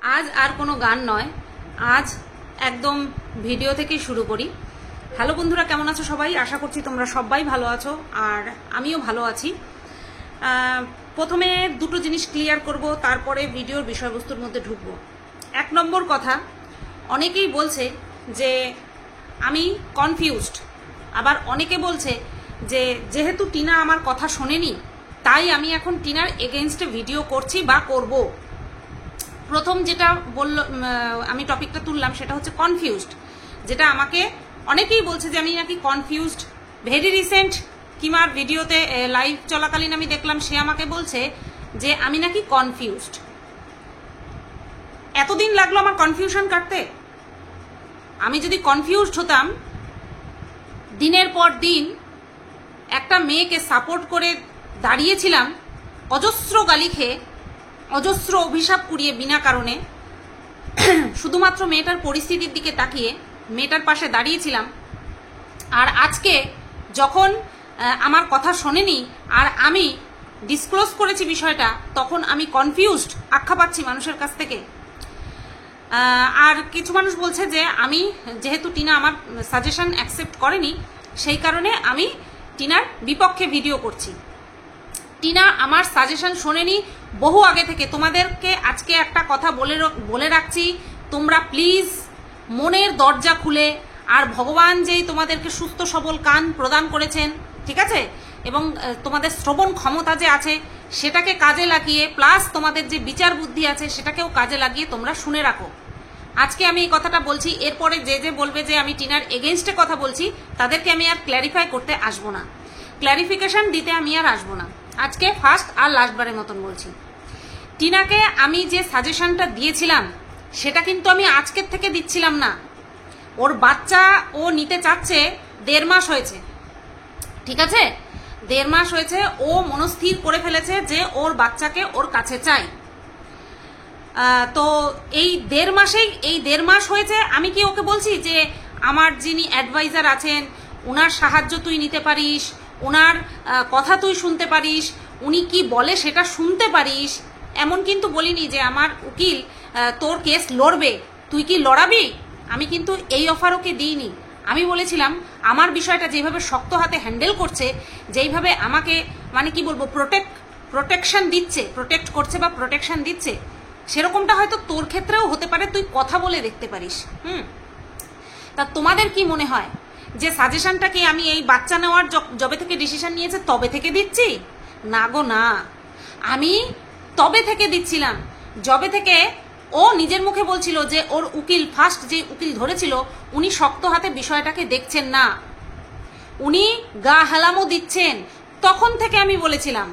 आज আর কোনো গান নয়, আজ একদম ভিডিও থেকেই শুরু করি। হ্যালো বন্ধুরা, কেমন আছো সবাই? আশা করছি তোমরা সবাই ভালো আছো আর আমিও ভালো আছি। প্রথমে দুটো জিনিস ক্লিয়ার করব, তারপরে ভিডিওর বিষয়বস্তুর মধ্যে ঢুকবো। এক নম্বর কথা, অনেকেই বলছে যে আমি কনফিউজড, আবার অনেকে বলছে যে যেহেতু টিনা আমার কথা শোনেনি তাই আমি এখন টিনার এগেইনস্টে ভিডিও করছি বা করব। প্রথম যেটা আমি টপিকটা তুললাম সেটা হচ্ছে কনফিউজড, যেটা আমাকে অনেকেই বলছে যে আমি নাকি কনফিউজড। ভেরি রিসেন্ট কিমার ভিডিওতে লাইভ চলাকালীন আমি দেখলাম সে আমাকে বলছে যে আমি নাকি কনফিউজড। এতদিন লাগলো আমার কনফিউশন কাটতে। আমি যদি কনফিউজড হতাম, দিনের পর দিন একটা মেয়েকে সাপোর্ট করে দাঁড়িয়েছিলাম, অজস্র গালি খেয়ে, অজস্র অভিশাপ কুড়িয়ে বিনা কারণে, শুধুমাত্র মেয়েটার পরিস্থিতির দিকে তাকিয়ে মেয়েটার পাশে দাঁড়িয়েছিলাম। আর আজকে যখন আমার কথা শোনেনি আর আমি ডিসক্লোজ করেছি বিষয়টা, তখন আমি কনফিউজড আখ্যা পাচ্ছি মানুষের কাছ থেকে। আর কিছু মানুষ বলছে যে আমি যেহেতু টিনা আমার সাজেশন অ্যাকসেপ্ট করেনি সেই কারণে আমি টিনার বিপক্ষে ভিডিও করছি। টিনা আমার সাজেশন শোনেনি বহু আগে থেকে। তোমাদেরকে আজকে একটা কথা বলে রাখছি, তোমরা প্লিজ মনের দরজা খুলে, আর ভগবান যেই তোমাদেরকে সুস্থ সবল কান প্রদান করেছেন, ঠিক আছে, এবং তোমাদের শ্রবণ ক্ষমতা যে আছে সেটাকে কাজে লাগিয়ে, প্লাস তোমাদের যে বিচার বুদ্ধি আছে সেটাকেও কাজে লাগিয়ে তোমরা শুনে রাখো। আজকে আমি এই কথাটা বলছি, এরপরে যে বলবে যে আমি টিনার এগেইনস্টে কথা বলছি তাদেরকে আমি আর ক্ল্যারিফাই করতে আসবো না, ক্ল্যারিফিকেশন দিতে আমি আর আসবো না। আজকে ফার্স্ট আর লাস্টবারের মতন বলছি, টিনাকে আমি যে সাজেশনটা দিয়েছিলাম সেটা কিন্তু আমি আজকের থেকে দিচ্ছিলাম না। ওর বাচ্চা ও নিতে চাচ্ছে, 1.5 মাস হয়েছে, ঠিক আছে, 1.5 মাস হয়েছে। ও মনস্থির করে ফেলেছে যে ওর বাচ্চাকে ওর কাছে চাই। তো এই 1.5 মাস হয়েছে। আমি কি ওকে বলছি যে আমার যিনি অ্যাডভাইজার আছেন ওনার সাহায্য তুই নিতে পারিস, ওনার কথা তুই শুনতে পারিস, উনি কি বলে সেটা শুনতে পারিস, এমন কিন্তু বলিনি যে আমার উকিল তোর কেস লড়বে, তুই কি লড়াবি। আমি কিন্তু এই অফার ওকে দিইনি। আমি বলেছিলাম আমার বিষয়টা যেভাবে শক্ত হাতে হ্যান্ডেল করছে, যেইভাবে আমাকে মানে কি বলবো প্রোটেকশন দিচ্ছে, প্রোটেক্ট করছে বা প্রোটেকশন দিচ্ছে, সেরকমটা হয়তো তোর ক্ষেত্রেও হতে পারে, তুই কথা বলে দেখতে পারিস। তা তোমাদের কি মনে হয় যে সাজেশনটা কি আমি এই বাচ্চা নেওয়ার যবে থেকে ডিসিশন নিয়েছে তবে থেকে দিচ্ছি? না গো না, আমি তবে থেকে দিচ্ছিলাম যবে থেকে ও নিজের মুখে বলছিল যে ওর উকিল, ফার্স্ট যে উকিল ধরেছিল উনি শক্ত হাতে বিষয়টাকে দেখছেন না, উনি গা হেলামো দিচ্ছেন, তখন থেকে আমি বলেছিলাম।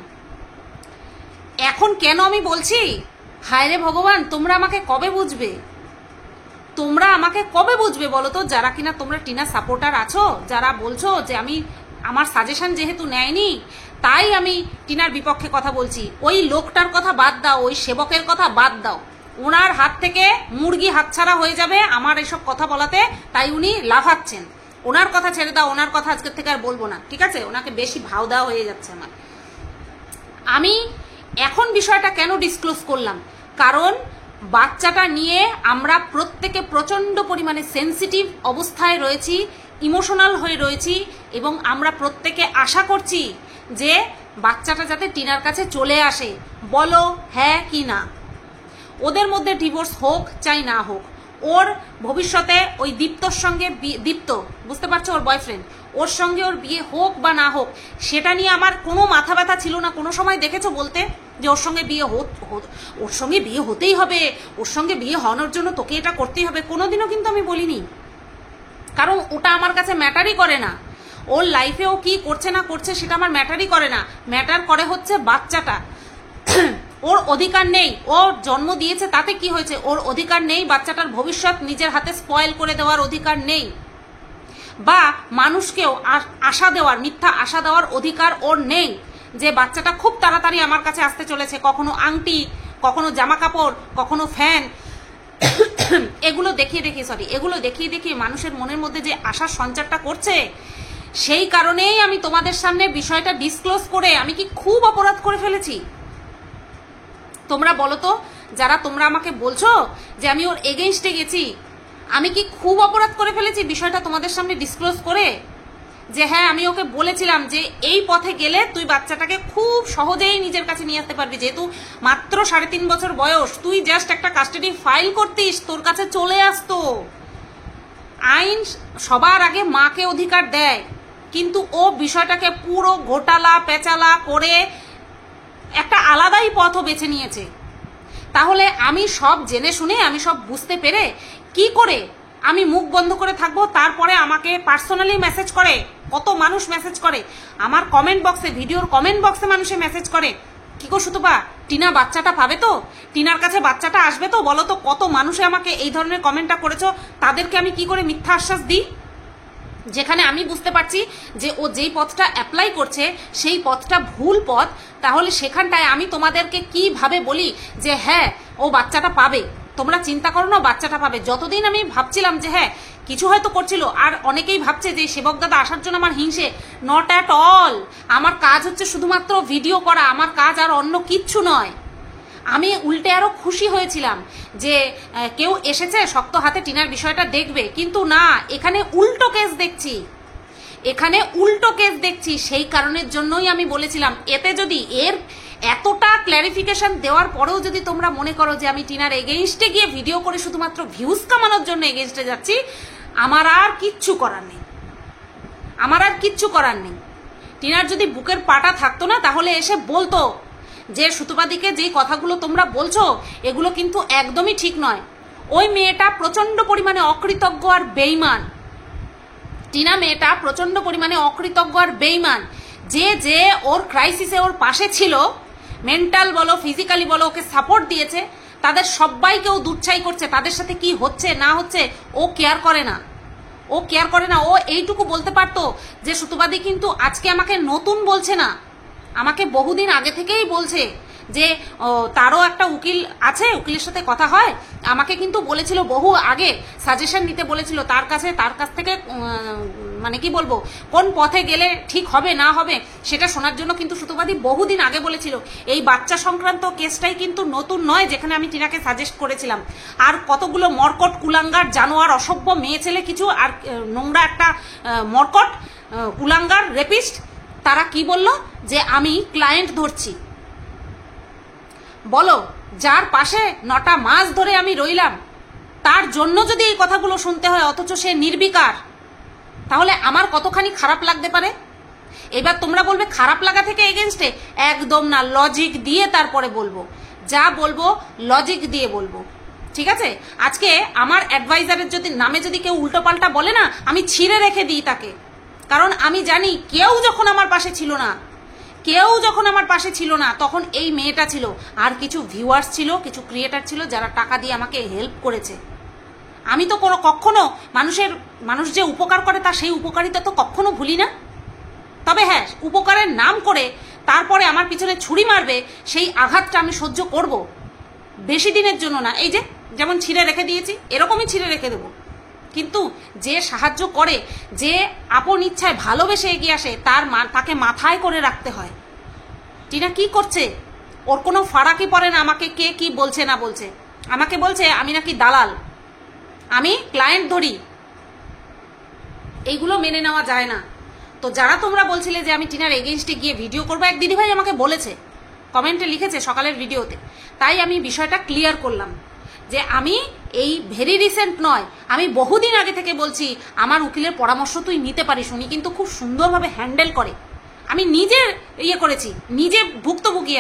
এখন কেন আমি বলছি? হায় রে ভগবান, তোমরা আমাকে কবে বুঝবে? তোমরা আমাকে কবে বুঝবে বলো তো, যারা কিনা তোমরা টিনা সাপোর্টার আছো, যারা বলছো যে আমি আমার সাজেশন যেহেতু নেয়নি তাই আমি টিনার বিপক্ষে কথা বলছি। ওই লোকটার কথা বাদ দাও, ওই সেবকের কথা বাদ দাও, ওনার হাত থেকে মুরগি হাতছাড়া হয়ে যাবে আমার এসব কথা বলাতে, তাই উনি লাফাচ্ছেন। ওনার কথা ছেড়ে দাও, ওনার কথা আজকের থেকে আর বলবো না, ঠিক আছে? ওনাকে বেশি ভাও দেওয়া হয়ে যাচ্ছে আমার। আমি এখন বিষয়টা কেন ডিসক্লোজ করলাম? কারণ বাচ্চাটা নিয়ে আমরা প্রত্যেকে প্রচন্ড পরিমাণে সেন্সিটিভ অবস্থায় রয়েছি, ইমোশনাল হয়ে রয়েছি, এবং আমরা প্রত্যেকে আশা করছি যে বাচ্চাটা যাতে টিনার কাছে চলে আসে। বলো হ্যাঁ কি না? ওদের মধ্যে ডিভোর্স হোক চাই না হোক, ওর ভবিষ্যতে ওই দীপ্তর সঙ্গে, দীপ্ত বুঝতে পারছো, ওর বয়ফ্রেন্ড, ওর সঙ্গে ওর বিয়ে হোক বা না হোক, সেটা নিয়ে আমার কোনো মাথা ব্যথা ছিল না। কোনো সময় দেখেছো বলতে যে ওর সঙ্গে বিয়ে ওর সঙ্গে বিয়ে হতেই হবে, ওর সঙ্গে বিয়ে হওয়ানোর জন্য তোকে এটা করতেই হবে, কোনোদিনও কিন্তু আমি বলিনি। কারণ ওটা আমার কাছে ম্যাটারই করে না। ওর লাইফে ও কি করছে না করছে সেটা আমার ম্যাটারই করে না। ম্যাটার করে হচ্ছে বাচ্চাটা। ওর অধিকার নেই, ও জন্ম দিয়েছে তাতে কি হয়েছে, ওর অধিকার নেই বাচ্চাটার ভবিষ্যৎ নিজের হাতে স্পয়েল করে দেওয়ার অধিকার নেই, বা মানুষকেও আশা দেওয়ার, মিথ্যা আশা দেওয়ার অধিকার ওর নেই যে বাচ্চাটা খুব তাড়াতাড়ি আমার কাছে আসতে চলেছে। কখনো আংটি, কখনো জামা কাপড়, কখনো ফ্যান, এগুলো দেখিয়ে দেখিয়ে মানুষের মনের মধ্যে যে আশার সঞ্চারটা করছে, সেই কারণেই আমি তোমাদের সামনে বিষয়টা ডিসক্লোজ করে আমি কি খুব অপরাধ করে ফেলেছি? তোমরা বলো তো, যারা তোমরা আমাকে বলছো যে আমি ওর এগেইনস্টে গেছি, আমি কি খুব অপরাধ করে ফেলেছি বিষয়টা তোমাদের সামনে ডিসক্লোজ করে? যে হ্যাঁ, আমি ওকে বলেছিলাম যে এই পথে গেলে তুই বাচ্চাটাকে খুব সহজেই নিজের কাছে নিয়ে আসতে পারবি, যেহেতু মাত্র 3.5 বছর বয়স, তুই জাস্ট একটা কাস্টাডি ফাইল করতিস, তোর কাছে চলে আসতো। আইন সবার আগে মাকে অধিকার দেয়, কিন্তু ও বিষয়টাকে পুরো ঘোটালা পেঁচালা করে একটা আলাদাই পথও বেছে নিয়েছে। তাহলে আমি সব জেনে শুনে, আমি সব বুঝতে পেরে কি করে আমি মুখ বন্ধ করে থাকবো? তারপরে আমাকে পার্সোনালি মেসেজ করে, কত মানুষ মেসেজ করে আমার কমেন্ট বক্সে, ভিডিওর কমেন্ট বক্সে মানুষে মেসেজ করে, কি গো সুতপা, টিনা বাচ্চাটা পাবে তো, টিনার কাছে বাচ্চাটা আসবে তো, বলো তো। কত মানুষে আমাকে এই ধরনের কমেন্টটা করেছো, তাদেরকে আমি কি করে মিথ্যা আশ্বাস দিই? যেখানে আমি বুঝতে পারছি যে ও যেই পথটা অ্যাপ্লাই করছে সেই পথটা ভুল পথ, তাহলে সেখানটায় আমি তোমাদেরকে কিভাবে বলি যে হ্যাঁ ও বাচ্চাটা পাবে, তোমরা চিন্তা করো না, বাচ্চাটা পাবে। যতদিন আমি ভাবছিলাম যে হ্যাঁ কিছু হয়তো করছিল, আর অনেকেই ভাবছে যে সেবক দাদা আসার জন্য আমার হিংসে, নট অ্যাট অল। আমার কাজ হচ্ছে শুধুমাত্র ভিডিও করা, আমার কাজ আর অন্য কিচ্ছু নয়। আমি উল্টে আরো খুশি হয়েছিলাম যে কেউ এসেছে শক্ত হাতে টিনার বিষয়টা দেখবে, কিন্তু না, এখানে উল্টো কেস দেখছি, এখানে উল্টো কেস দেখছি। সেই কারণের জন্যই আমি বলেছিলাম, এতে যদি এর এতটা ক্ল্যারিফিকেশন দেওয়ার পরেও যদি তোমরা মনে করো যে আমি টিনার এগেইনস্টে গিয়ে ভিডিও করে শুধুমাত্র ভিউজ কামানোর জন্য এগেইনস্টে যাচ্ছি, আমার আর কিচ্ছু করার নেই, আমার আর কিচ্ছু করার নেই। টিনার যদি বুকের পাটা থাকতো না, তাহলে এসে বলতো যে সুতপাদিকে যেই কথাগুলো তোমরা বলছো এগুলো কিন্তু একদমই ঠিক নয়। ওই মেয়েটা প্রচন্ড পরিমাণে অকৃতজ্ঞ আর বেইমান, টিনা মেয়েটা প্রচন্ড পরিমাণে অকৃতজ্ঞ আর বেইমান। যে যে ওর ক্রাইসিসে ওর পাশে ছিল, মেন্টাল বলো ফিজিক্যালি বলো, ওকে সাপোর্ট দিয়েছে, তাদের সবাইকে ও দুচ্ছাই করছে। তাদের সাথে কি হচ্ছে না হচ্ছে ও কেয়ার করে না, ও কেয়ার করে না। ও এইটুকু বলতে পারতো যে সুতপাদি কিন্তু আজকে আমাকে নতুন বলছে না, আমাকে বহুদিন আগে থেকেই বলছে যে তারও একটা উকিল আছে, উকিলের সাথে কথা হয়, আমাকে কিন্তু বলেছিল বহু আগে, সাজেশন নিতে বলেছিল তার কাছ থেকে মানে কি বলবো, কোন পথে গেলে ঠিক হবে না হবে সেটা শোনার জন্য কিন্তু সুতপাদি বহুদিন আগে বলেছিল। এই বাচ্চা সংক্রান্ত কেসটাই কিন্তু নতুন নয়, যেখানে আমি টিনাকে সাজেস্ট করেছিলাম। আর কতগুলো মরকট কুলাঙ্গার জানোয়ার অসভ্য মেয়ে ছেলে কিছু, আর নোংরা একটা মরকট কুলাঙ্গার রেপিস্ট, তারা কি বলল যে আমি ক্লায়েন্ট ধরছি। বলো, যার পাশে 9টা মাস ধরে আমি রইলাম, তার জন্য যদি এই কথাগুলো শুনতে হয়, অথচ সে নির্বিকার, তাহলে আমার কতখানি খারাপ লাগতে পারে? এবার তোমরা বলবে খারাপ লাগা থেকে এগেনস্টে, একদম না, লজিক দিয়ে তারপরে বলবো, যা বলবো লজিক দিয়ে বলবো, ঠিক আছে? আজকে আমার অ্যাডভাইজারের যদি নামে যদি কেউ উল্টোপাল্টা বলে না, আমি ছিঁড়ে রেখে দিই তাকে, কারণ আমি জানি কেউ যখন আমার পাশে ছিল না, কেউ যখন আমার পাশে ছিল না, তখন এই মেয়েটা ছিল, আর কিছু ভিউয়ার্স ছিল, কিছু ক্রিয়েটার ছিল যারা টাকা দিয়ে আমাকে হেল্প করেছে। আমি তো কখনো মানুষ যে উপকার করে তার সেই উপকারিতা তো কখনো ভুলি না। তবে হ্যাঁ, উপকারের নাম করে তারপরে আমার পিছনে ছুরি মারবে, সেই আঘাতটা আমি সহ্য করব, বেশি দিনের জন্য না। এই যে যেমন ছিঁড়ে রেখে দিয়েছি, এরকমই ছিঁড়ে রেখে দেবো। কিন্তু যে সাহায্য করে, যে আপন ইচ্ছায় ভালোবেসে এগিয়ে আসে, তাকে মাথায় করে রাখতে হয়। টিনা কি করছে, ওর কোনো ফারাকই পড়ে না আমাকে কে কি বলছে না বলছে। আমাকে বলছে আমি নাকি দালাল, আমি ক্লায়েন্ট ধরি, এইগুলো মেনে নেওয়া যায় না। তো যারা তোমরা বলছিলে যে আমি টিনার এগেইনস্টে গিয়ে ভিডিও করবো, এক দিদিভাই আমাকে বলেছে, কমেন্টে লিখেছে সকালের ভিডিওতে, তাই আমি বিষয়টা ক্লিয়ার করলাম যে আমি এই ভেরি রিসেন্ট নয়, আমি বহুদিন আগে থেকে বলছি আমার উকিলের পরামর্শ তুই নিতে পারিস, উনি কিন্তু খুব সুন্দরভাবে হ্যান্ডেল করে। আমি নিজে করেছি, নিজে ভুক্তভোগী,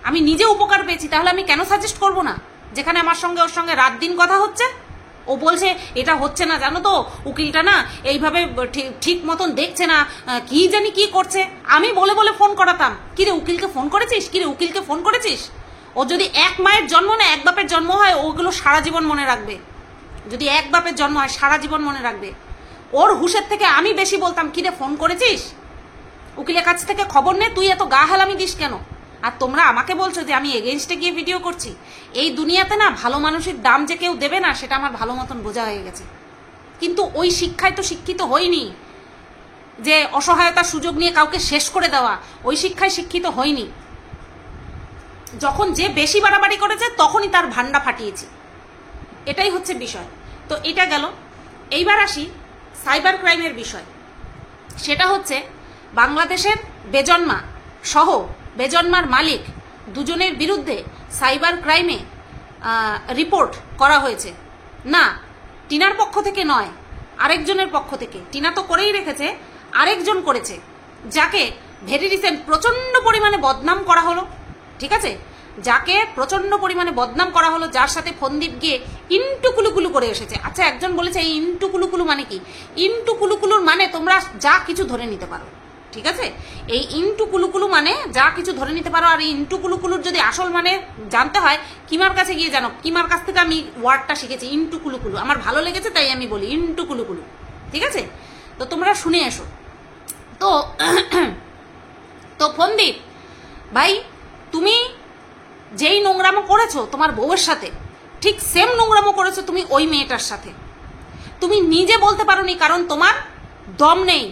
আমি নিজে উপকার পেয়েছি, তাহলে আমি কেন সাজেস্ট করব না? যেখানে আমার সঙ্গে ওর সঙ্গে রাত দিন কথা হচ্ছে, ও বলছে এটা হচ্ছে না, জানো তো উকিলটা না এইভাবে ঠিক মতন দেখছে না, কি জানি কি করছে। আমি বলে বলে ফোন করাতাম, কিরে উকিলকে ফোন করেছিস, কিরে উকিলকে ফোন করেছিস। ও যদি এক মায়ের জন্ম না এক বাপের জন্ম হয়, ওগুলো সারা জীবন মনে রাখবে। যদি এক বাপের জন্ম হয় সারা জীবন মনে রাখবে। ওর হুশের থেকে আমি বেশি বলতাম, কিরে ফোন করেছিস, উকিলের কাছ থেকে খবর নে, তুই এত গা হালামি দিস কেন? আর তোমরা আমাকে বলছো যে আমি এগেইনস্টে গিয়ে ভিডিও করছি। এই দুনিয়াতে না ভালো মানুষের দাম যে কেউ দেবে না, সেটা আমার ভালো মতন বোঝা হয়ে গেছে। কিন্তু ওই শিক্ষায় তো শিক্ষিত হইনি, যে অসহায়তার সুযোগ নিয়ে কাউকে শেষ করে দেওয়া, ওই শিক্ষায় শিক্ষিত হইনি। যখন যে বেশি বাড়াবাড়ি করেছে তখনই তার ভান্ডা ফাটিয়েছি, এটাই হচ্ছে বিষয়। তো এটা গেল। এইবার আসি সাইবার ক্রাইমের বিষয়। সেটা হচ্ছে বাংলাদেশের বেজন্মা সহ বেজন্মার মালিক দুজনের বিরুদ্ধে সাইবার ক্রাইমে রিপোর্ট করা হয়েছে। না, টিনার পক্ষ থেকে নয়, আরেকজনের পক্ষ থেকে। টিনা তো করেই রেখেছে, আরেকজন করেছে, যাকে ভেরি রিসেন্ট প্রচণ্ড পরিমাণে বদনাম করা হলো। ঠিক আছে, যাকে প্রচণ্ড পরিমাণে বদনাম করা হলো, যার সাথে ফন্দীপ গিয়ে ইন্টুকুলুকুলু করে এসেছে। আচ্ছা, একজন বলেছে এই ইন্টুকুলুকুলু মানে কি? ইন্টুকুলুকুলুর মানে তোমরা যা কিছু ধরে নিতে পারো। ঠিক আছে, এই ইন্টুকুলুকুলু মানে যা কিছু ধরে নিতে পারো। আর এই ইন্টুকুলুকুলুর যদি আসল মানে জানতে হয়, কিমার কাছে গিয়ে জানো। কিমার কাছ থেকে আমি ওয়ার্ডটা শিখেছি, ইন্টুকুলুকুলু। আমার ভালো লেগেছে তাই আমি বলি ইন্টুকুলুকুলু। ঠিক আছে, তো তোমরা শুনে এসো। তো তো ফন্দীপ ভাই, তুমি যেই নোংরামো করেছো তোমার বউয়ের সাথে, ঠিক সেম নোংরামো করেছো তুমি ওই মেয়েটার সাথে। তুমি নিজে বলতে পারোনি, কারণ তোমার দম নেই,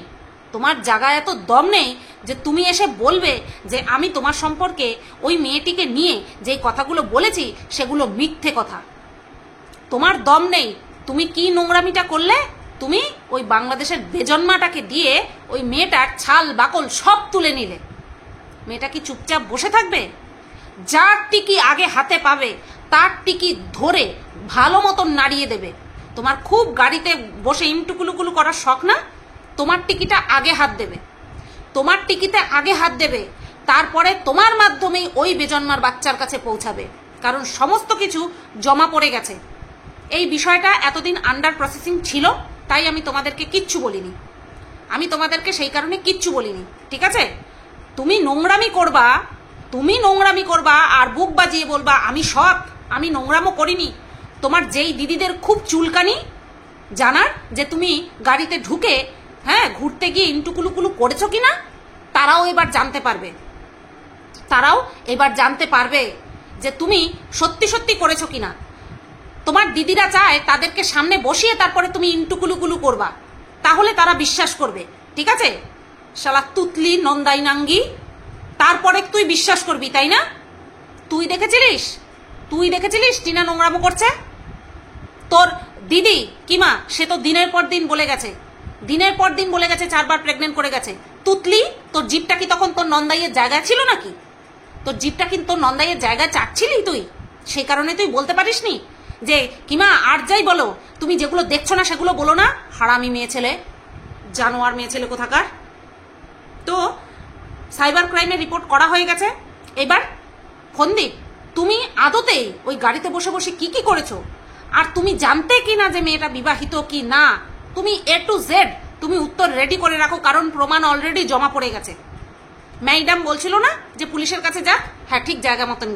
তোমার জায়গায় এত দম নেই যে তুমি এসে বলবে যে আমি তোমার সম্পর্কে ওই মেয়েটিকে নিয়ে যেই কথাগুলো বলেছি সেগুলো মিথ্যে কথা। তোমার দম নেই। তুমি কি নোংরামিটা করলে? তুমি ওই বাংলাদেশের বেজন্মাটাকে দিয়ে ওই মেয়েটার ছাল বাকল সব তুলে নিলে। মেয়েটা কি চুপচাপ বসে থাকবে? যার টিকি আগে হাতে পাবে তার টিকি ধরে ভালো মতন নাড়িয়ে দেবে। তোমার খুব গাড়িতে বসে ইন্টুকুলুকুলু করার শখ না? তোমার টিকিটা আগে হাত দেবে, তোমার টিকিতে আগে হাত দেবে, তারপরে তোমার মাধ্যমেই ওই বেজন্মার বাচ্চার কাছে পৌঁছাবে। কারণ সমস্ত কিছু জমা পড়ে গেছে। এই বিষয়টা এতদিন আন্ডার প্রসেসিং ছিল, তাই আমি তোমাদেরকে কিচ্ছু বলিনি। আমি তোমাদেরকে সেই কারণে কিচ্ছু বলিনি। ঠিক আছে, তুমি নোংরামি করবা, তুমি নোংরামি করবা আর বুক বাজিয়ে বলবা আমি সৎ, আমি নোংরামো করিনি। তোমার যেই দিদিদের খুব চুলকানি জানার যে তুমি গাড়িতে ঢুকে ঘুরতে গিয়ে ইন্টুকুলুকুলু করেছো কিনা, তারাও এবার জানতে পারবে। তারাও এবার জানতে পারবে যে তুমি সত্যি সত্যি করেছো কিনা। তোমার দিদিরা চায় তাদেরকে সামনে বসিয়ে তারপরে তুমি ইন্টুকুলুকুলু করবা, তাহলে তারা বিশ্বাস করবে। ঠিক আছে, শালা তুতলি নন্দাই নাঙ্গি, তারপরে তুই বিশ্বাস করবি, তাই না? তুই দেখেছিলিস টিনা নোংরামো করছে? তোর দিদি কিমা সে তো দিনের পর দিন বলে গেছে, 4বার প্রেগনেন্ট করে গেছে। তুতলি, তোর জিপটা কি তখন তোর নন্দাইয়ের জায়গায় ছিল নাকি? তোর জিপটা কি তোর নন্দাইয়ের জায়গায় চাটছিলি তুই? সেই কারণে তুই বলতে পারিসনি যে কিমা আর যাই বলো, তুমি যেগুলো দেখছো না সেগুলো বলো না? হারামি মেয়ে ছেলে, জানোয়ার মেয়ে ছেলে কোথাকার। তো সাইবার ক্রাইমে রিপোর্ট করা হয়ে গেছে। এবার ফন্দীপ, তুমি আদতে ওই গাড়িতে বসে বসে কি কি করেছো? আর তুমি জানতে কি না যে মেয়েটা বিবাহিত কি না? তুমি A to Z তুমি উত্তর রেডি করে রাখো, কারণ প্রমাণ অলরেডি জমা পড়ে গেছে। ম্যাডাম বলছিল না যে পুলিশের কাছে যাক? হ্যাঁ, ঠিক জায়গা মতন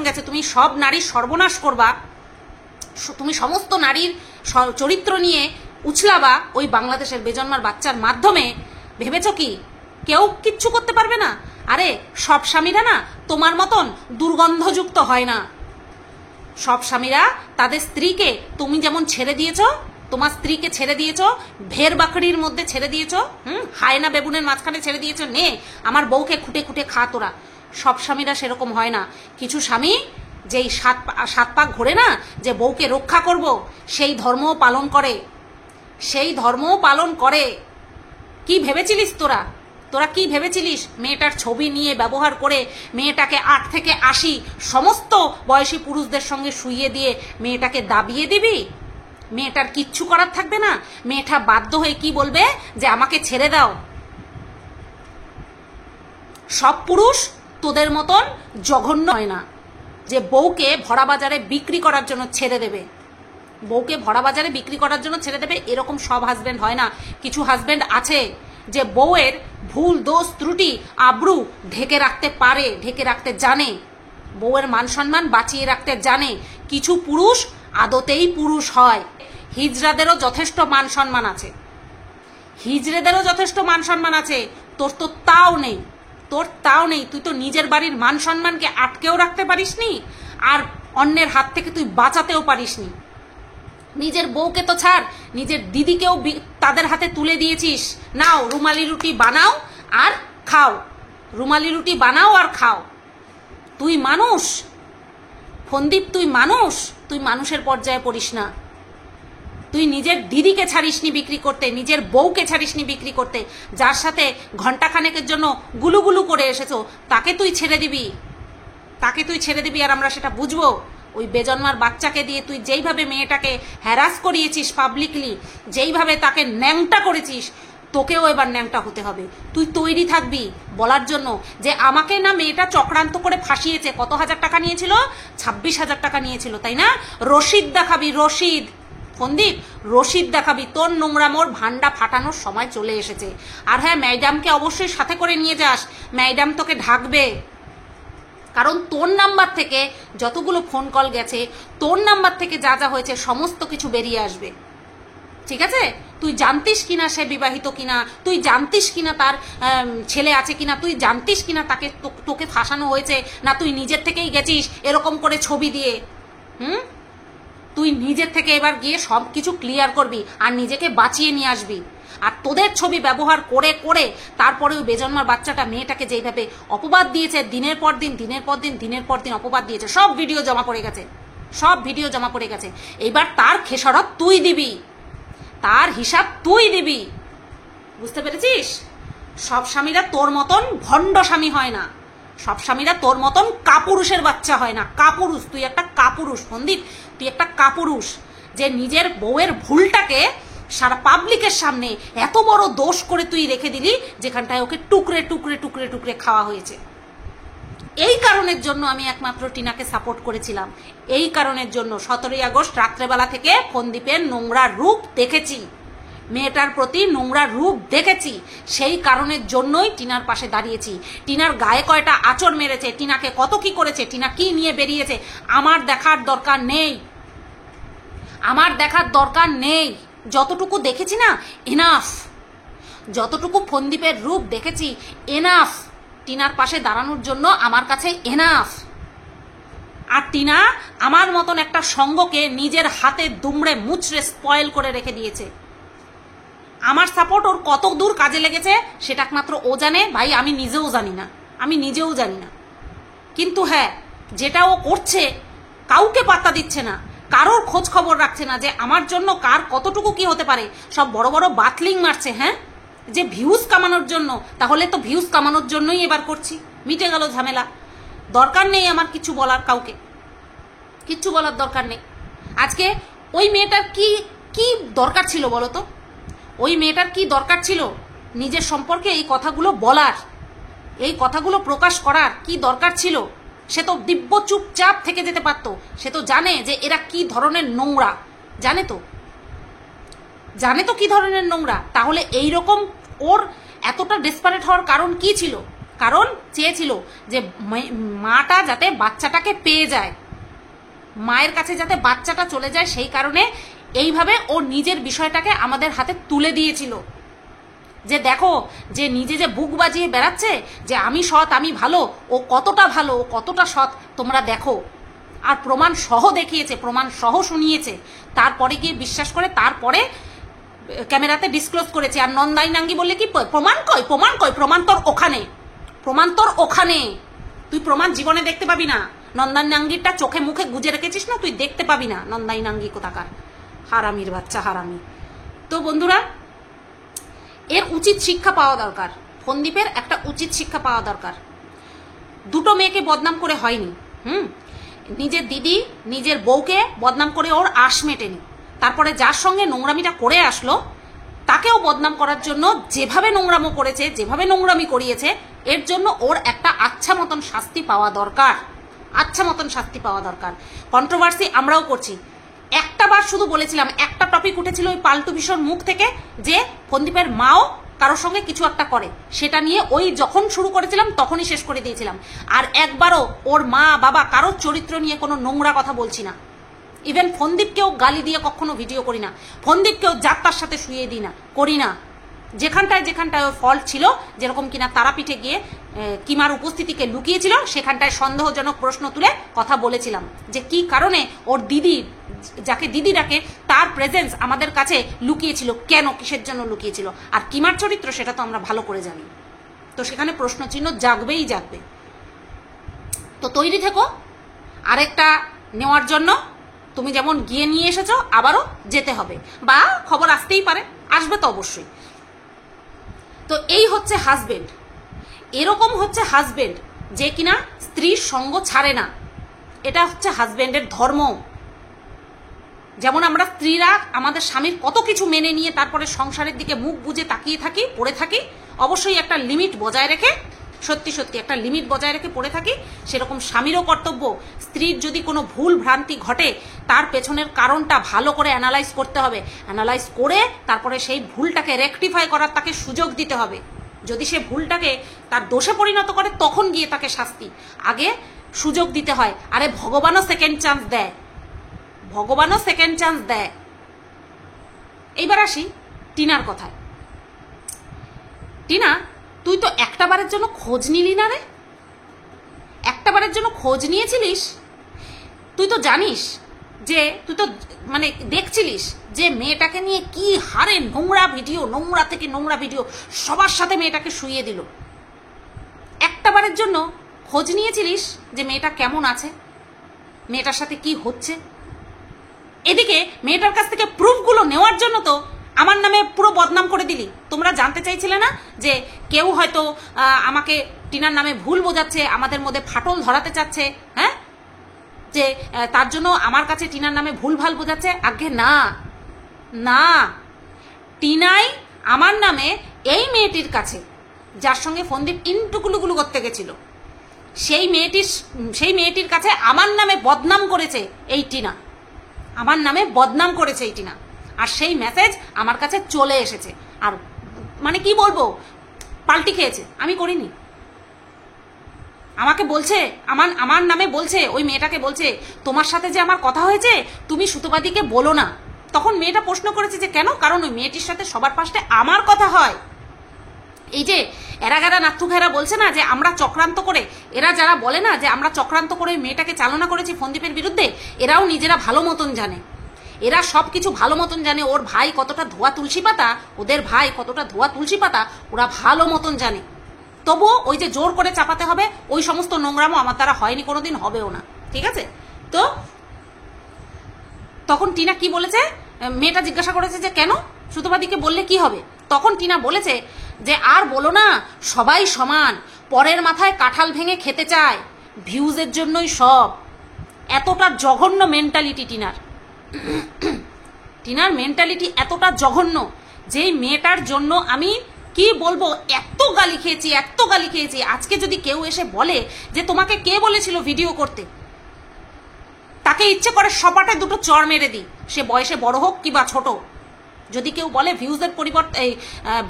গেছে। তুমি সব নারীর সর্বনাশ করবা, তুমি সমস্ত নারীর চরিত্র নিয়ে উছলাবা ওই বাংলাদেশের বেজন্মার বাচ্চার মাধ্যমে। ভেবেছো কি কেউ কিচ্ছু করতে পারবে না? আরে সব স্বামীরা না তোমার মতন দুর্গন্ধযুক্ত হয় না। সব স্বামীরা তাদের স্ত্রীকে তুমি যেমন ছেড়ে দিয়েছো, তোমার স্ত্রীকে ছেড়ে দিয়েছো ভের বাকড়ির মধ্যে ছেড়ে দিয়েছো, হায়না বেবুনের মাঝখানে ছেড়ে দিয়েছো, নে আমার বউকে খুঁটে খুঁটে খা তোরা। সব স্বামীরা সেরকম হয় না। কিছু স্বামী যেই সাত পাক ঘোরে না যে বউকে রক্ষা করব, সেই ধর্মও পালন করে। কি ভেবেছিলিস তোরা কি ভেবেছিলিস? মেয়েটার ছবি নিয়ে ব্যবহার করে মেয়েটাকে 8 থেকে 80 সমস্ত বয়সী পুরুষদের সঙ্গে শুইয়ে দিয়ে মেয়েটাকে দাবিয়ে দিবি? মেয়েটার কিচ্ছু করার থাকবে না। মেয়েটা বাধ্য হয়ে কি বলবে? যে আমাকে ছেড়ে দাও। সব পুরুষ তোদের মতন জঘন্য হয় না যে বউকে ভরা বাজারে বিক্রি করার জন্য ছেড়ে দেবে। এরকম সব হাজবেন্ড হয় না। কিছু হাজবেন্ড আছে যে বউয়ের ভুল দোষ ত্রুটি আব্রু ঢেকে রাখতে পারে, ঢেকে রাখতে জানে, বউয়ের মান সম্মান বাঁচিয়ে রাখতে জানে। কিছু পুরুষ আদতেই পুরুষ হয়। হিজড়াদেরও যথেষ্ট মান সম্মান আছে, তোর তো তাও নেই। তুই তো নিজের বাড়ির মান সম্মানকে আটকেও রাখতে পারিসনি, আর অন্যের হাত থেকে তুই বাঁচাতেও পারিসনি। নিজের বউকে তো ছাড়, নিজের দিদিকেও তাদের হাতে তুলে দিয়েছিস। নাও রুমালি রুটি বানাও আর খাও, তুই মানুষ ফন্দীপ, তুই মানুষ, তুই মানুষের পর্যায়ে পড়িস না। তুই নিজের দিদিকে ছাড়িসনি বিক্রি করতে, নিজের বউকে ছাড়িসনি বিক্রি করতে, যার সাথে ঘন্টাখানেকের জন্য গুলুগুলু করে এসেছো, তাকে তুই ছেড়ে দিবি, তাকে তুই ছেড়ে দিবি। আর আমরা সেটা বুঝবো। ওই বেজন্মার বাচ্চাকে দিয়ে তুই যেইভাবে মেয়েটাকে হ্যারাস করিয়েছিস পাবলিকলি, যেইভাবে তাকে ন্যাংটা করেছিস, তোকেও এবার ন্যাংটা হতে হবে। তুই তৈরি থাকবি বলার জন্য যে আমাকে না মেয়েটা চক্রান্ত করে ফাঁসিয়েছে। কত হাজার টাকা নিয়েছিল? 26,000 টাকা নিয়েছিল, তাই না? রশিদ দেখাবি, রশিদ। ফন্দীপ, রশিদ দেখাবি। তোর নোংরামোর ভান্ডা ফাটানোর সময় চলে এসেছে। আর হ্যাঁ, ম্যাডামকে অবশ্যই সাথে করে নিয়ে যাস, ম্যাডাম তোকে ঢাকবে। কারণ তোর নাম্বার থেকে যতগুলো ফোন কল গেছে, তোর নাম্বার থেকে যা যা হয়েছে সমস্ত কিছু বেরিয়ে আসবে, ঠিক আছে? তুই জানতিস কিনা সে বিবাহিত কিনা, তুই জানতিস কিনা তার ছেলে আছে কিনা, তুই জানতিস কিনা তাকে তোকে ফাঁসানো হয়েছে, না তুই নিজের থেকেই গেছিস এরকম করে ছবি দিয়ে? তুই নিজের থেকে এবার গিয়ে সব কিছু ক্লিয়ার করবি আর নিজেকে বাঁচিয়ে নিয়ে আসবি। আর তোদের ছবি ব্যবহার করে করে তারপরে ওই বেজন্মার বাচ্চাটা মেয়েটাকে যেইভাবে অপবাদ দিয়েছে, দিনের পর দিন দিনের পর দিন দিনের পর দিন অপবাদ দিয়েছে, সব ভিডিও জমা পড়ে গেছে, সব ভিডিও জমা পড়ে গেছে। এইবার তার খেসারত তুই দিবি, তার হিসাব তুই দিবি, বুঝতে পেরেছিস? সব স্বামীরা তোর মতন ভণ্ড স্বামী হয় না, সব স্বামীরা তোর মতন কাপুরুষের বাচ্চা হয় না। কাপুরুষ, তুই একটা কাপুরুষ ফন্দীপ, তুই একটা কাপুরুষ যে নিজের বউয়ের ভুলটাকে সারা পাবলিকের সামনে এত বড় দোষ করে তুই রেখে দিলি, যেখানটায় ওকে টুকরে টুকরে টুকরে টুকরে খাওয়া হয়েছে। এই কারণের জন্য আমি একমাত্র টিনাকে সাপোর্ট করেছিলাম, এই কারণের জন্য 17ই আগস্ট রাত্রেবেলা থেকে ফন্দীপের নোংরা রূপ দেখেছি, মেয়েটার প্রতি নোংরা রূপ দেখেছি, সেই কারণের জন্যই টিনার পাশে দাঁড়িয়েছি। টিনার গায়ে কয়টা আঁচড় মেরেছে, টিনাকে কত কি করেছে, টিনা কি নিয়ে বেরিয়েছে, আমার দেখার দরকার নেই, আমার দেখার দরকার নেই। যতটুকু দেখেছি না, এনাফ। যতটুকু ফন্দীপের রূপ দেখেছি, এনাফ। টিনার পাশে দাঁড়ানোর জন্য আমার কাছে এনাফ। আর টিনা আমার মতন একটা সঙ্গকে নিজের হাতে দুমড়ে মুচড়ে স্পয়েল করে রেখে দিয়েছে। আমার সাপোর্ট ওর কত দূর কাজে লেগেছে সেটা একমাত্র ও জানে ভাই, আমি নিজেও জানি না, আমি নিজেও জানি না। কিন্তু হ্যাঁ, যেটা ও করছে কাউকে পাত্তা দিচ্ছে না, কারোর খোঁজ খবর রাখছে না যে আমার জন্য কার কতটুকু কি হতে পারে। সব বড় বড় বাতলিং মারছে, হ্যাঁ, যে ভিউজ কামানোর জন্য। তাহলে তো ভিউজ কামানোর জন্যই এবার করছি, মিটে গেল ঝামেলা। দরকার নেই আমার কিছু বলার, কাউকে কিচ্ছু বলার দরকার নেই। আজকে ওই মেয়েটার কি কি দরকার ছিল বলো তো? ওই মেয়েটার কি দরকার ছিল নিজের সম্পর্কে এই কথাগুলো বলার, এই কথাগুলো প্রকাশ করার কি দরকার ছিল? সে তো দিব্য চুপচাপ থেকে যেতে পারতো। সে তো জানে যে এরা কি ধরনের নোংরা, জানে তো, জানে তো কি ধরনের নোংরা। তাহলে এই রকম ওর এতটা ডেসপারেট হওয়ার কারণ কি ছিল? কারণ চেয়েছিল যে মাটা যাতে বাচ্চাটাকে পেয়ে যায়, মায়ের কাছে যাতে বাচ্চাটা চলে যায়, সেই কারণে এইভাবে ও নিজের বিষয়টাকে আমাদের হাতে তুলে দিয়েছিল। যে দেখো, যে নিজে যে বুক বাজিয়ে বেড়াচ্ছে যে আমি সৎ, আমি ভালো, ও কতটা ভালো, ও কতটা সৎ তোমরা দেখো। আর প্রমাণ সহ দেখিয়েছে, প্রমাণ সহ শুনিয়েছে। তারপরে গিয়ে বিশ্বাস করে তারপরে ক্যামেরাতে ডিসক্লোজ করেছে। আর নন্দাই নাঙ্গি বললে কি প্রমাণ কই, প্রমাণ কই? প্রমাণ তোর ওখানে, প্রমাণ তোর ওখানে। তুই প্রমাণ জীবনে দেখতে পাবি না। নন্দাই নাঙ্গিরটা চোখে মুখে গুজে রেখেছিস না, তুই দেখতে পাবি না। নন্দাই নাঙ্গি কোথাকার হারামির বাচ্চা, হারামি। তো বন্ধুরা, এর উচিত শিক্ষা পাওয়া দরকার, ফন্দীপের একটা উচিত শিক্ষা পাওয়া দরকার। দুটো মেয়েকে বদনাম করে হয়নি, নিজের দিদি নিজের বউকে বদনাম করে ওর আশ মেটেনি। তারপরে যার সঙ্গে নোংরামিটা করে আসলো তাকেও বদনাম করার জন্য যেভাবে নোংরামো করেছে, যেভাবে নোংরামি করিয়েছে, এর জন্য ওর একটা আচ্ছা মতন শাস্তি পাওয়া দরকার, আচ্ছা মতন শাস্তি পাওয়া দরকার। কন্ট্রোভার্সি আমরাও করছি। একটা বার শুধু বলেছিলাম, একটা টপিক উঠেছিল ওই পাল্টু ভীষণ মুখ থেকে যে ফন্দীপের মাও কারোর সঙ্গে কিছু একটা করে, সেটা নিয়ে ওই যখন শুরু করেছিলাম তখনই শেষ করে দিয়েছিলাম। আর একবারও ওর মা বাবা কারোর চরিত্র নিয়ে কোনো নোংরা কথা বলছি না। ইভেন ফন্দীপকেও গালি দিয়ে কখনো ভিডিও করি না, ফন্দীপকেও যাত্রার সাথে শুয়ে দিই না, করি না। যেখানটায় যেখানটায় ওর ফল্ট ছিল, যেরকম কিনা তারাপীঠে গিয়ে কিমার উপস্থিতিকে লুকিয়েছিল, সেখানটায় সন্দেহজনক প্রশ্ন তুলে কথা বলেছিলাম যে কি কারণে ওর দিদি, যাকে দিদি ডাকে, তার প্রেজেন্স আমাদের কাছে লুকিয়েছিল, কেন, কিসের জন্য লুকিয়েছিল। আর কিমার চরিত্র সেটা তো আমরা ভালো করে জানি। তো সেখানে প্রশ্নচিহ্ন জাগবেই জাগবে। তো তৈরি থেকো আরেকটা নেওয়ার জন্য। তুমি যেমন গিয়ে নিয়ে এসেছো আবারও যেতে হবে, বা খবর আসতেই পারে, আসবে তো অবশ্যই। তো এই হচ্ছে হাজবেন্ড, এরকম হচ্ছে হাজবেন্ড যে কিনা স্ত্রীর সঙ্গ ছাড়ে না। এটা হচ্ছে হাজবেন্ডের ধর্ম। যেমন আমরা স্ত্রীরা আমাদের স্বামীর কত কিছু মেনে নিয়ে তারপরে সংসারের দিকে মুখ বুজে তাকিয়ে থাকি, পড়ে থাকি, অবশ্যই একটা লিমিট বজায় রেখে, সত্যি সত্যি একটা লিমিট বজায় রেখে পড়ে থাকি, সেরকম স্বামীরও কর্তব্য স্ত্রীর যদি কোনো ভুল ভ্রান্তি ঘটে তার পেছনের কারণটা ভালো করে অ্যানালাইজ করতে হবে। অ্যানালাইজ করে তারপরে সেই ভুলটাকে রেকটিফাই করার তাকে সুযোগ দিতে হবে। যদি সে ভুলটাকে তার দোষে পরিণত করে তখন গিয়ে তাকে শাস্তি, আগে সুযোগ দিতে হয়। আরে ভগবানও সেকেন্ড চান্স দেয়, ভগবানও সেকেন্ড চান্স দেয়। এইবার আসি টিনার কথায়। টিনা, তুই তো একটা বারের জন্য খোঁজ নিলি না রে? একটা বারের জন্য খোঁজ নিয়েছিলিস? তুই তো জানিস যে, তুই তো মানে দেখছিলিস যে মেয়েটাকে নিয়ে কি হারে নোংরা ভিডিও, নোংরা থেকে নোংরা ভিডিও, সবার সাথে মেয়েটাকে শুইয়ে দিল। একটা বারের জন্য খোঁজ নিয়েছিলিস যে মেয়েটা কেমন আছে, মেয়েটার সাথে কি হচ্ছে? এদিকে মেয়েটার কাছ থেকে প্রুফগুলো নেওয়ার জন্য তো আমার নামে পুরো বদনাম করে দিলি। তোমরা জানতে চাইছিলে না যে কেউ হয়তো আমাকে টিনার নামে ভুল বোঝাচ্ছে, আমাদের মধ্যে ফাটল ধরাতে চাচ্ছে, হ্যাঁ, যে তার জন্য আমার কাছে টিনার নামে ভুলভাল বোঝাচ্ছে? আগে না, না, টিনাই আমার নামে এই মেয়েটির কাছে, যার সঙ্গে ফোনদীপ ইন্টুকুলুগুলু করতে গেছিল, সেই মেয়েটির কাছে আমার নামে বদনাম করেছে এই টিনা, আমার নামে বদনাম করেছে এই টিনা। আর সেই মেসেজ আমার কাছে চলে এসেছে, আর মানে কি বলবো, পাল্টি খেয়েছে। আমি করিনি। আমাকে বলছে, আমার নামে বলছে, ওই মেয়েটাকে বলছে, তোমার সাথে যে আমার কথা হয়েছে তুমি সুতোপাদিকে বলো না। তখন মেয়েটা প্রশ্ন করেছে যে কেন? কারণ ওই মেয়েটির সাথে সবার ফার্স্টে আমার কথা হয়। এই যে এরাগারা নাথু খায়রা বলছে না যে আমরা চক্রান্ত করে, এরা যারা বলে না যে আমরা চক্রান্ত করে মেয়েটাকে চালনা করেছি ফোনদীপের বিরুদ্ধে, এরাও নিজেরা ভালো মতন জানে, এরা সব কিছু ভালো মতন জানে। ওর ভাই কতটা ধোয়া তুলসী পাতা, ওদের ভাই কতটা ধোয়া তুলসী পাতা ওরা ভালো মতন জানে। তবুও ওই যে জোর করে চাপাতে হবে, ওই সমস্ত নোংরামো আমার দ্বারা হয়নি, কোনোদিন হবেও না, ঠিক আছে? তো তখন টিনা কি বলেছে, মেয়েটা জিজ্ঞাসা করেছে যে কেন সুতোপাদিকে বললে কি হবে? তখন টিনা বলেছে যে আর বলো না, সবাই সমান, পরের মাথায় কাঁঠাল ভেঙে খেতে চায়, ভিউজের জন্যই সব। এতটা জঘন্য মেন্টালিটি টিনার, টিনার মেন্টালিটি এতটা জঘন্য, যেই মেয়েটার জন্য আমি কি বলবো, এত গালি খেয়েছি, এত গালি খেয়েছি। আজকে যদি কেউ এসে বলে যে তোমাকে কে বলেছিল ভিডিও করতে, তাকে ইচ্ছে করে সপাটে দুটো চড় মেরে দিই, সে বয়সে বড় হোক কিংবা ছোট। যদি কেউ বলে ভিউজের পরিবর্তে, এই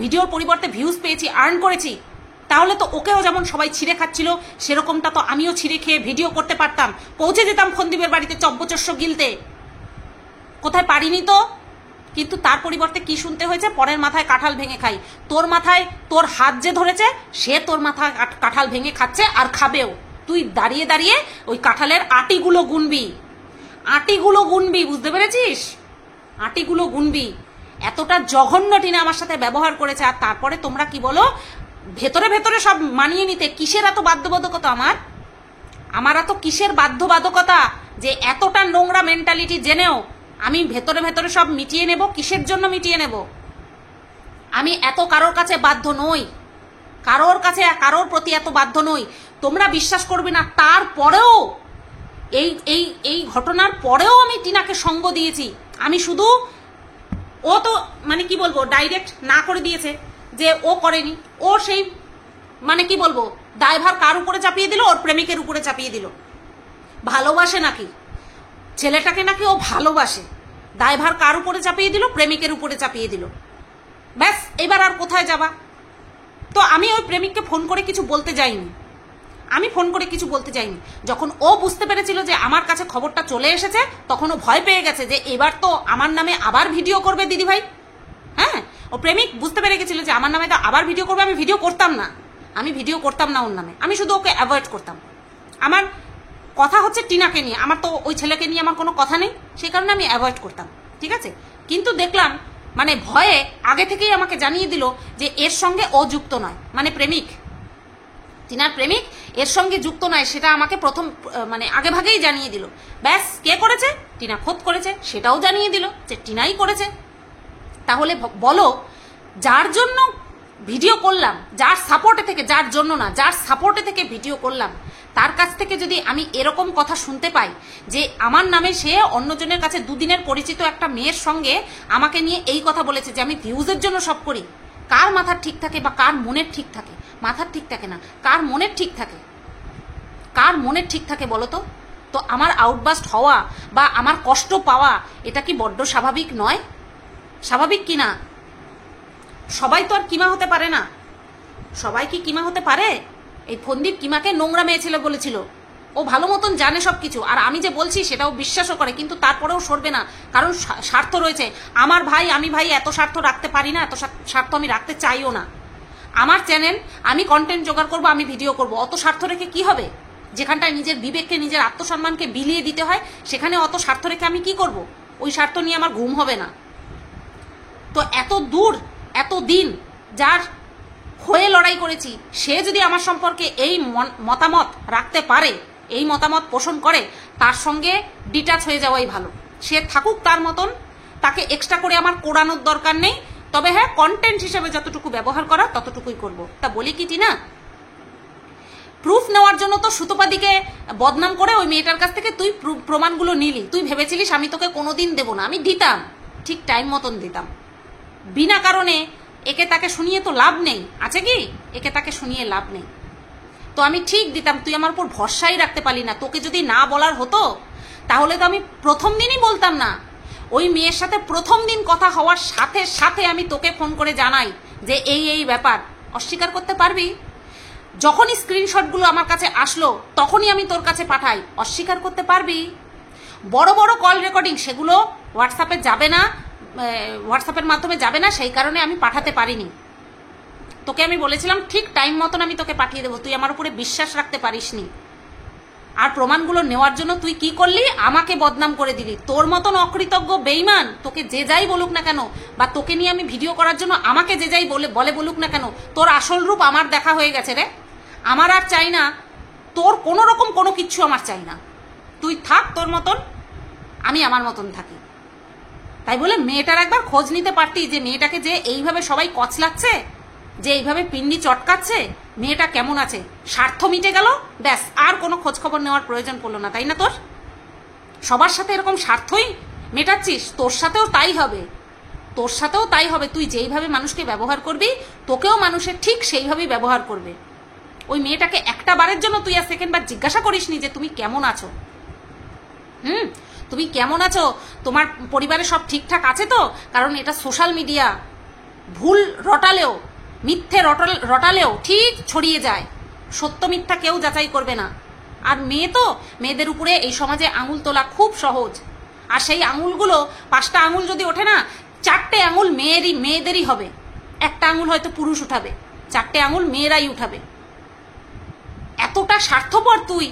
ভিডিওর পরিবর্তে ভিউজ পেয়েছি, আর্ন করেছি, তাহলে তো ওকেও যেমন সবাই ছিঁড়ে খাচ্ছিল, সেরকমটা তো আমিও ছিঁড়ে খেয়ে ভিডিও করতে পারতাম, পৌঁছে যেতাম ফোনদীপের বাড়িতে চব্বচস্য গিলতে। কোথায় পারিনি তো, কিন্তু তার পরিবর্তে কি শুনতে হয়েছে, পরের মাথায় কাঁঠাল ভেঙে খাই। তোর মাথায় তোর হাত যে ধরেছে, সে তোর মাথায় কাঁঠাল ভেঙে খাচ্ছে আর খাবেও। তুই দাঁড়িয়ে দাঁড়িয়ে ওই কাঁঠালের আটিগুলো গুনবি, আটিগুলো গুনবি, বুঝতে পেরেছিস? আটিগুলো গুনবি। এতটা জঘন্য টিনা আমার সাথে ব্যবহার করেছে। আর তারপরে তোমরা কি বলো, ভেতরে ভেতরে সব মানিয়ে নিতে। কিসের এত বাধ্যবাধকতা আমার এত কিসের বাধ্যবাধকতা যে এতটা নোংরা মেন্টালিটি জেনেও আমি ভেতরে ভেতরে সব মিটিয়ে নেব? কিসের জন্য মিটিয়ে নেব? আমি এত কারোর কাছে বাধ্য নই, কারোর কাছে কারোর প্রতি এত বাধ্য নই। তোমরা বিশ্বাস করবে না, তারপরেও এই এই এই ঘটনার পরেও আমি টিনাকে সঙ্গ দিয়েছি। আমি শুধু, ও তো মানে কি বলবো, ডাইরেক্ট না করে দিয়েছে যে ও করেনি, ও সেই মানে কি বলবো, দায়ভার কার উপরে চাপিয়ে দিল? ওর প্রেমিকের উপরে চাপিয়ে দিল। ভালোবাসে নাকি ছেলেটাকে, নাকি ও ভালোবাসে, দায়ভার কার উপরে চাপিয়ে দিল? প্রেমিকের উপরে চাপিয়ে দিল। ব্যাস, এবার আর কোথায় যাবা? তো আমি ওই প্রেমিককে ফোন করে কিছু বলতে যাইনি, আমি ফোন করে কিছু বলতে চাইনি। যখন ও বুঝতে পেরেছিল যে আমার কাছে খবরটা চলে এসেছে, তখন ও ভয় পেয়ে গেছে যে এবার তো আমার নামে আবার ভিডিও করবে দিদিভাই। হ্যাঁ, ও প্রেমিক বুঝতে পেরে গেছিল যে আমার নামে তো আবার ভিডিও করবে। আমি ভিডিও করতাম না, আমি ভিডিও করতাম না ওর নামে, আমি শুধু ওকে অ্যাভয়েড করতাম। আমার কথা হচ্ছে টিনাকে নিয়ে, আমার তো ওই ছেলেকে নিয়ে আমার কোনো কথা নেই, সেই কারণে আমি অ্যাভয়েড করতাম, ঠিক আছে? কিন্তু দেখলাম মানে ভয়ে আগে থেকেই আমাকে জানিয়ে দিল যে এর সঙ্গে ও যুক্ত নয়, মানে প্রেমিক। টিনার প্রেমিক এর সঙ্গে যুক্ত নয় সেটা আমাকে প্রথম মানে আগে ভাগেই জানিয়ে দিল। ব্যাস, কে করেছে? টিনা খোদ করেছে, সেটাও জানিয়ে দিল যে টিনাই করেছে। তাহলে বলো, যার জন্য ভিডিও করলাম, যার সাপোর্টে থেকে, যার জন্য না, যার সাপোর্টে থেকে ভিডিও করলাম, তার কাছ থেকে যদি আমি এরকম কথা শুনতে পাই যে আমার নামে সে অন্যজনের কাছে দুদিনের পরিচিত একটা মেয়ের সঙ্গে আমাকে নিয়ে এই কথা বলেছে যে আমি ভিউজের জন্য সব করি, কার মাথার ঠিক থাকে বা কার মনের ঠিক থাকে? মাথার ঠিক থাকে না, কার মনের ঠিক থাকে? কার মনের ঠিক থাকে বলো তো? তো আমার আউটবাস্ট হওয়া বা আমার কষ্ট পাওয়া এটা কি বড্ড স্বাভাবিক নয়? স্বাভাবিক কি না? সবাই তো আর কিমা হতে পারে না। সবাই কি কিমা হতে পারে? এই ফন্দীপ কিমাকে নোংরা মেয়ে ছেলে বলেছিল, ও ভালো মতন জানে সবকিছু, আর আমি যে বলছি সেটাও বিশ্বাসও করে, কিন্তু তারপরেও সরবে না, কারণ স্বার্থ রয়েছে। আমার ভাই, আমি ভাই এত স্বার্থ রাখতে পারি না, এত স্বার্থ আমি রাখতে চাইও না। আমার চ্যানেল, আমি কন্টেন্ট জোগাড় করবো, আমি ভিডিও করব, অত স্বার্থ রেখে কি হবে? যেখানটায় নিজের বিবেককে, নিজের আত্মসম্মানকে বিলিয়ে দিতে হয়, সেখানে অত স্বার্থ রেখে আমি কি করব? ওই স্বার্থ নিয়ে আমার ঘুম হবে না। তো এত দূর, এত দিন যার হয়ে লড়াই করেছি, সে যদি আমার সম্পর্কে এই মতামত রাখতে পারে, এই মতামত পোষণ করে, তার সঙ্গে ডিটাচ হয়ে যাওয়াই ভালো। সে থাকুক তার মতন, তাকে এক্সট্রা করে আমার কোড়ানোর দরকার নেই। তবে হ্যাঁ, কন্টেন্ট হিসেবে যতটুকু ব্যবহার করা ততটুকুই করব। তা বলি কি টিনা, প্রুফ নেওয়ার জন্য তো সুতপাদিকে বদনাম করে ওই মেয়েটার কাছ থেকে তুই প্রমাণগুলো নিলি। তুই ভেবেছিলিস আমি তোকে কোনোদিন দেবো না? আমি দিতাম, ঠিক টাইম মতন দিতাম। বিনা কারণে একে তাকে শুনিয়ে তো লাভ নেই, আছে কি? একে তাকে শুনিয়ে লাভ নেই। তো আমি ঠিক দিতাম, তুই আমার উপর ভরসাই রাখতে পারলি না। তোকে যদি না বলার হতো তাহলে তো আমি প্রথম দিনই বলতাম না। ওই মেয়ের সাথে প্রথম দিন কথা হওয়ার সাথে সাথে আমি তোকে ফোন করে জানাই যে এই এই ব্যাপার। অস্বীকার করতে পারবি? যখনই স্ক্রিনশটগুলো আমার কাছে আসলো তখনই আমি তোর কাছে পাঠাই। অস্বীকার করতে পারবি? বড় বড় কল রেকর্ডিং, সেগুলো হোয়াটসঅ্যাপে যাবে না, হোয়াটসঅ্যাপের মাধ্যমে যাবে না, সেই কারণে আমি পাঠাতে পারিনি। তোকে আমি বলেছিলাম ঠিক টাইম মতন আমি তোকে পাঠিয়ে দেবো, তুই আমার উপরে বিশ্বাস রাখতে পারিসনি। আর প্রমাণগুলো নেওয়ার জন্য তুই কি করলি? আমাকে বদনাম করে দিলি। তোর মতন অকৃতজ্ঞ বেইমান, তোকে যে যাই বলুক না কেন, বা তোকে নিয়ে আমি ভিডিও করার জন্য আমাকে যে যাই বলে বলুক না কেন, তোর আসল রূপ আমার দেখা হয়ে গেছে রে। আমার আর চাই না তোর কোনো রকম কোনো কিচ্ছু, আমার চাই না। তুই থাক তোর মতন, আমি আমার মতন থাকি। তাই বলে মেয়েটার একবার খোঁজ নিতে পারতি যে মেয়েটাকে যে এইভাবে সবাই কচলাচ্ছে, যে এইভাবে পিন্ডি চটকাচ্ছে, মেয়েটা কেমন আছে? স্বার্থ মিটে গেল, ব্যাস, আর কোনো খোঁজ খবর নেওয়ার প্রয়োজন পড়লো না, তাই না? তোর সবার সাথে এরকম স্বার্থই মেটাচ্ছিস, তোর সাথেও তাই হবে, তোর সাথেও তাই হবে। তুই যেইভাবে মানুষকে ব্যবহার করবি, তোকেও মানুষের ঠিক সেইভাবেই ব্যবহার করবে। ওই মেয়েটাকে একটা বারের জন্য তুই আর সেকেন্ড বার জিজ্ঞাসা করিসনি যে তুমি কেমন আছো? তুমি কেমন আছো? তোমার পরিবারে সব ঠিকঠাক আছে তো? কারণ এটা সোশ্যাল মিডিয়া, ভুল রটালেও, মিথ্যে রটালেও ঠিক ছড়িয়ে যায়। সত্য মিথ্যা কেউ যাচাই করবে না। আর মেয়ে তো, মেয়েদের উপরে এই সমাজে আঙুল তোলা খুব সহজ। আর সেই আঙুলগুলো, 5টা আঙুল যদি ওঠে না, 4টে আঙুল মেয়েদেরই হবে। একটা আঙুল হয়তো পুরুষ উঠাবে, 4টে আঙুল মেয়েরাই উঠাবে। এতটা স্বার্থপর তুই,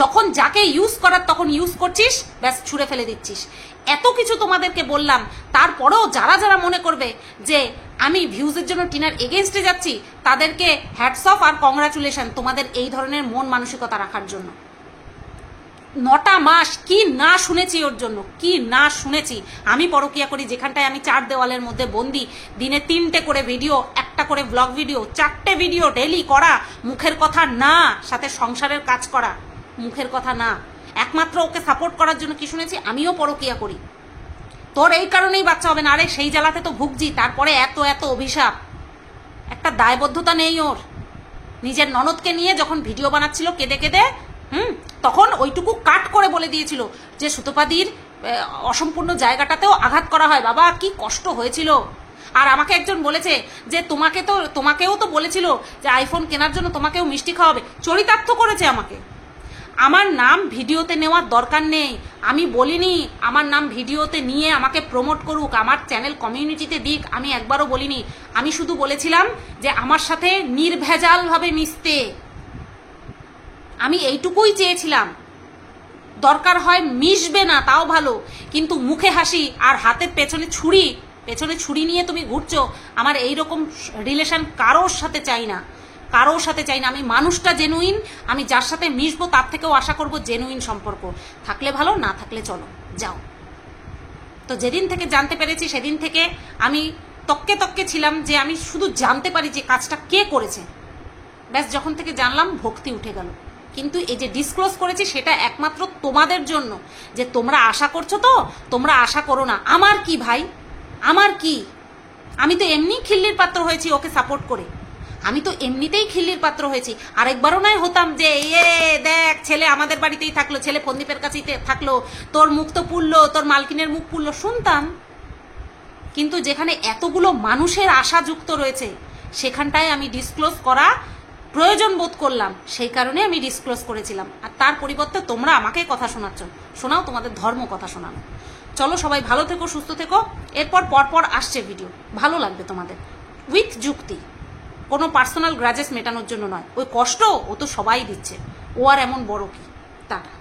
যখন যাকে ইউজ করার তখন ইউজ করছিস, ব্যাস ছুঁড়ে ফেলে দিচ্ছিস। এত কিছু তোমাদেরকে বললাম, তারপরেও যারা যারা মনে করবে যে আমি ভিউজের জন্য টিনার এগেনস্টে যাচ্ছি, তাদেরকে হ্যাটস অফ আর কংগ্রাচুলেশন তোমাদের এই ধরনের মন মানসিকতা রাখার জন্য। 9টা মাস কি না শুনেছি ওর জন্য, কি না শুনেছি। আমি পরকিয়া করি, যেখানটায় আমি 4 দেওয়ালের মধ্যে বন্দি, দিনে 3টে করে ভিডিও, একটা করে ব্লগ ভিডিও, 4টে ভিডিও ডেলি করা, মুখের কথা না, সাথে সংসারের কাজ করা, মুখের কথা না। একমাত্র ওকে সাপোর্ট করার জন্য কি শুনেছি? আমিও পরকিয়া করি, তোর এই কারণেই বাচ্চা হবে না। আরে সেই জ্বালাতে তো ভুগছি, তারপরে এত এত অভিশাপ। একটা দায়বদ্ধতা নেই ওর। নিজের ননদকে নিয়ে যখন ভিডিও বানাচ্ছিল কেঁদে কেঁদে, তখন ওইটুকু কাট করে বলে দিয়েছিল যে সুতপাদির অসম্পূর্ণ জায়গাটাতেও আঘাত করা হয়। বাবা কি কষ্ট হয়েছিল। আর আমাকে একজন বলেছে যে তোমাকেও তো বলেছিল যে আইফোন কেনার জন্য তোমাকেও মিষ্টি খাওয়াবে, চরিতার্থ করেছে আমাকে। আমার নাম ভিডিওতে নেওয়ার দরকার নেই, আমি বলিনি আমার নাম ভিডিওতে নিয়ে আমাকে প্রমোট করুক, আমার চ্যানেল কমিউনিটিতে দিক, আমি একবারও বলিনি। আমি শুধু বলেছিলাম যে আমার সাথে নির্ভেজালভাবে মিশতে, আমি এইটুকুই চেয়েছিলাম। দরকার হয় মিশবে না তাও ভালো, কিন্তু মুখে হাসি আর হাতের পেছনে ছুরি নিয়ে তুমি ঘুরছো, আমার এইরকম রিলেশন কারোর সাথে চাই না। কারোর সাথে চাই না। আমি মানুষটা জেনুইন, আমি যার সাথে মিশবো তার থেকেও আশা করব জেনুইন সম্পর্ক। থাকলে ভালো, না থাকলে চলো যাও। তো যেদিন থেকে জানতে পেরেছি সেদিন থেকে আমি তককে তককে ছিলাম যে আমি শুধু জানতে পারি যে কাজটা কে করেছে। ব্যাস যখন থেকে জানলাম ভক্তি উঠে গেল। কিন্তু এই যে ডিসক্লোজ করেছি সেটা একমাত্র তোমাদের জন্য, যে তোমরা আশা করছো, তো তোমরা আশা করো না। আমার কি ভাই, আমার কি? আমি তো এমনি খিল্লির পাত্র হয়েছি ওকে সাপোর্ট করে, আমি তো এমনিতেই খিল্লির পাত্র হয়েছি। আরেকবারও নয় হতাম যে দেখ ছেলে আমাদের বাড়িতেই থাকলো, ছেলে ফন্দীপের কাছেই থাকলো, তোর মুখ তো পুড়লো, তোর মালকিনের মুখ পুড়লো, শুনতাম। কিন্তু যেখানে এতগুলো মানুষের আশা যুক্ত রয়েছে সেখানটায় আমি ডিসক্লোজ করা প্রয়োজন বোধ করলাম, সেই কারণে আমি ডিসক্লোজ করেছিলাম। আর তার পরিবর্তে তোমরা আমাকে কথা শোনাচ্ছ, শোনাও তোমাদের ধর্ম কথা শোনানো। চলো সবাই ভালো থেকো, সুস্থ থেকো। এরপর পরপর আসছে ভিডিও, ভালো লাগবে তোমাদের, উইথ যুক্তি, কোনো পার্সোনাল গ্রাজেস মেটানোর জন্য নয়। ওই কষ্ট ও তো সবাই দিচ্ছে, ও আর এমন বড় কি? টাটা।